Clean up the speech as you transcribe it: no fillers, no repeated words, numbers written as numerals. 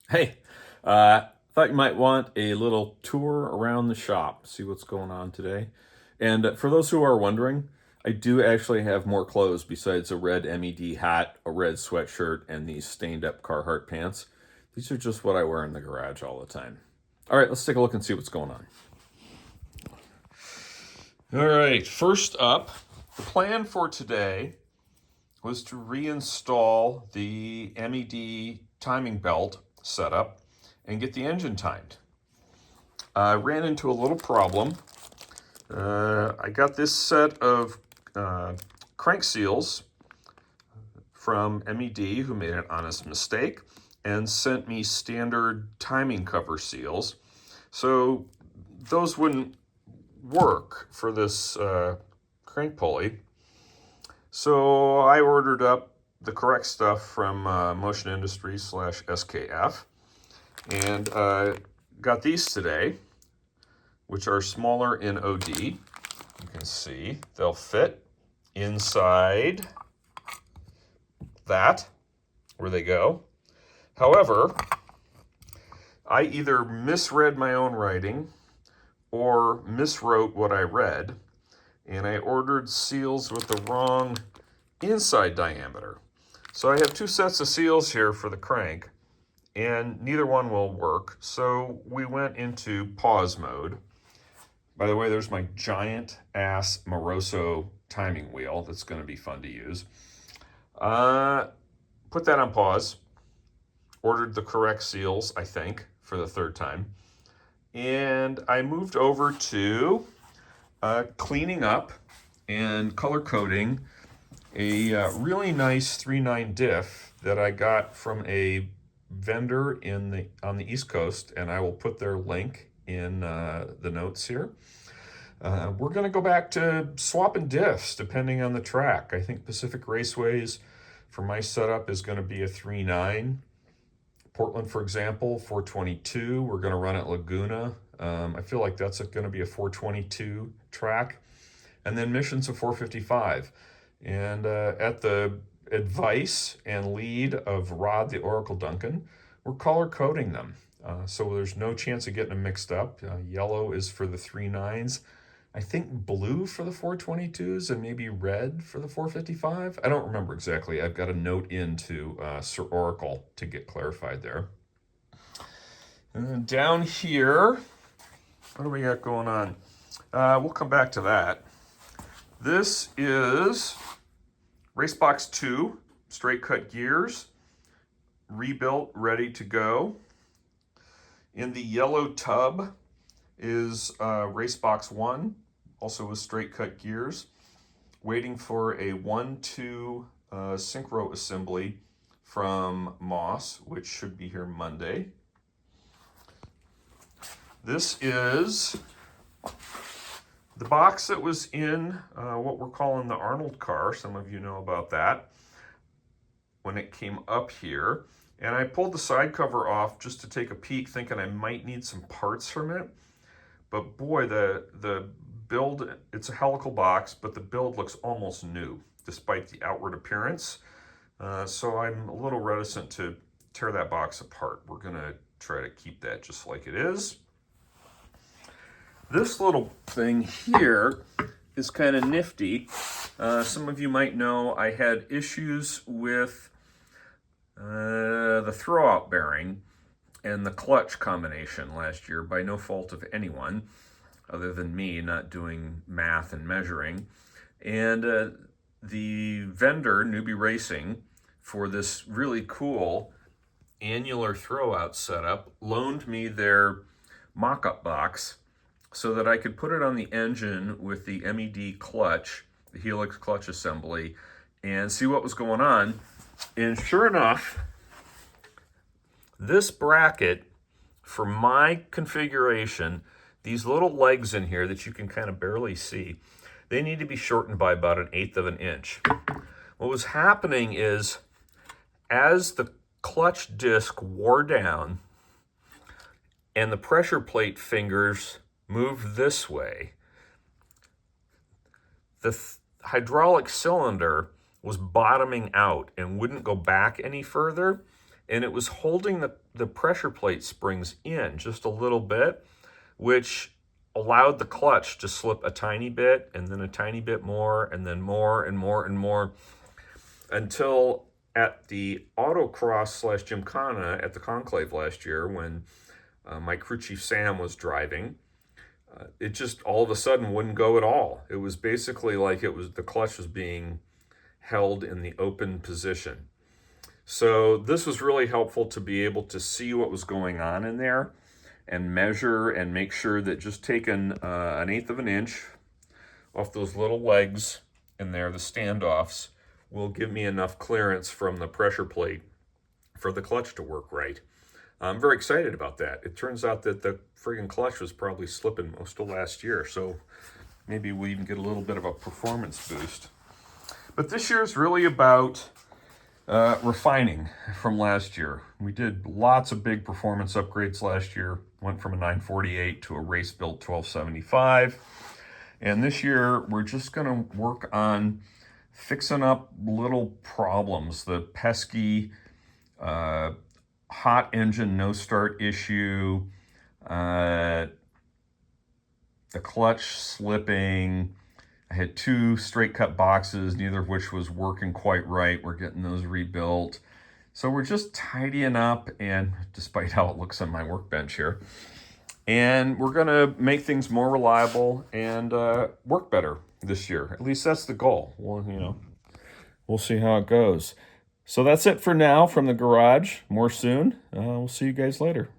Hey, thought you might want a little tour around the shop, see what's going on today. And for those who are wondering, I do actually have more clothes besides a red MED hat, a red sweatshirt, and these stained up Carhartt pants. These are just what I wear in the garage all the time. All right, let's take a look and see what's going on. All right, first up, the plan for today was to reinstall the MED timing belt setup and get the engine timed. I ran into a little problem. I got this set of crank seals from MED, who made an honest mistake and sent me standard timing cover seals. So those wouldn't work for this crank pulley. So I ordered up the correct stuff from Motion Industries / SKF and got these today, which are smaller in OD. You can see they'll fit inside that, where they go. However, I either misread my own writing or miswrote what I read, and I ordered seals with the wrong inside diameter. So I have two sets of seals here for the crank, and neither one will work. So we went into pause mode. By the way, there's my giant ass Moroso timing wheel that's going to be fun to use. Put that on pause. Ordered the correct seals, I think, for the third time. And I moved over to cleaning up and color coding a really nice 3.9 diff that I got from a vendor on the East Coast, and I will put their link in the notes here. We're going to go back to swapping diffs depending on the track. I think Pacific Raceways for my setup is going to be a 3.9. Portland, for example, 422. We're going to run at Laguna. I feel like that's going to be a 422 track. And then Mission's a 455. And at the advice and lead of Rod the Oracle Duncan, we're color coding them. So there's no chance of getting them mixed up. Yellow is for the 3.9s. I think blue for the 422s and maybe red for the 455. I don't remember exactly. I've got a note into Sir Oracle to get clarified there. And then down here, what do we got going on? We'll come back to that. This is Racebox 2, straight cut gears, rebuilt, ready to go. In the yellow tub is Racebox 1, also with straight cut gears, waiting for a 1-2 synchro assembly from Moss, which should be here Monday. This is the box that was in what we're calling the Arnold car. Some of you know about that when it came up here. And I pulled the side cover off just to take a peek, thinking I might need some parts from it. But boy, the build, it's a helical box, but the build looks almost new, despite the outward appearance. So I'm a little reticent to tear that box apart. We're gonna try to keep that just like it is. This little thing here is kind of nifty. Some of you might know I had issues with the throwout bearing and the clutch combination last year by no fault of anyone other than me not doing math and measuring. And the vendor, Newbie Racing, for this really cool annular throwout setup, loaned me their mock-up box so that I could put it on the engine with the MED clutch, the Helix clutch assembly, and see what was going on. And sure enough, this bracket, for my configuration, these little legs in here that you can kind of barely see, they need to be shortened by about 1/8 of an inch. What was happening is, as the clutch disc wore down and the pressure plate fingers moved this way, the hydraulic cylinder was bottoming out and wouldn't go back any further. and it was holding the pressure plate springs in just a little bit, which allowed the clutch to slip a tiny bit, and then a tiny bit more, and then more and more and more, until at the autocross / Gymkhana at the Conclave last year, when my crew chief Sam was driving, it just all of a sudden wouldn't go at all. It was basically like the clutch was being held in the open position. So this was really helpful to be able to see what was going on in there and measure and make sure that just taking 1/8 of an inch off those little legs in there, the standoffs, will give me enough clearance from the pressure plate for the clutch to work right. I'm very excited about that. It turns out that the friggin' clutch was probably slipping most of last year, so maybe we even get a little bit of a performance boost. But this year is really about refining from last year. We did lots of big performance upgrades last year. Went from a 948 to a race-built 1275. And this year, we're just going to work on fixing up little problems. The pesky hot engine no start issue, the clutch slipping. I had 2 straight cut boxes, neither of which was working quite right. We're getting those rebuilt. So we're just tidying up, and despite how it looks on my workbench here, and we're gonna make things more reliable and work better this year. At least that's the goal. Well, we'll see how it goes. So that's it for now from the garage. More soon. We'll see you guys later.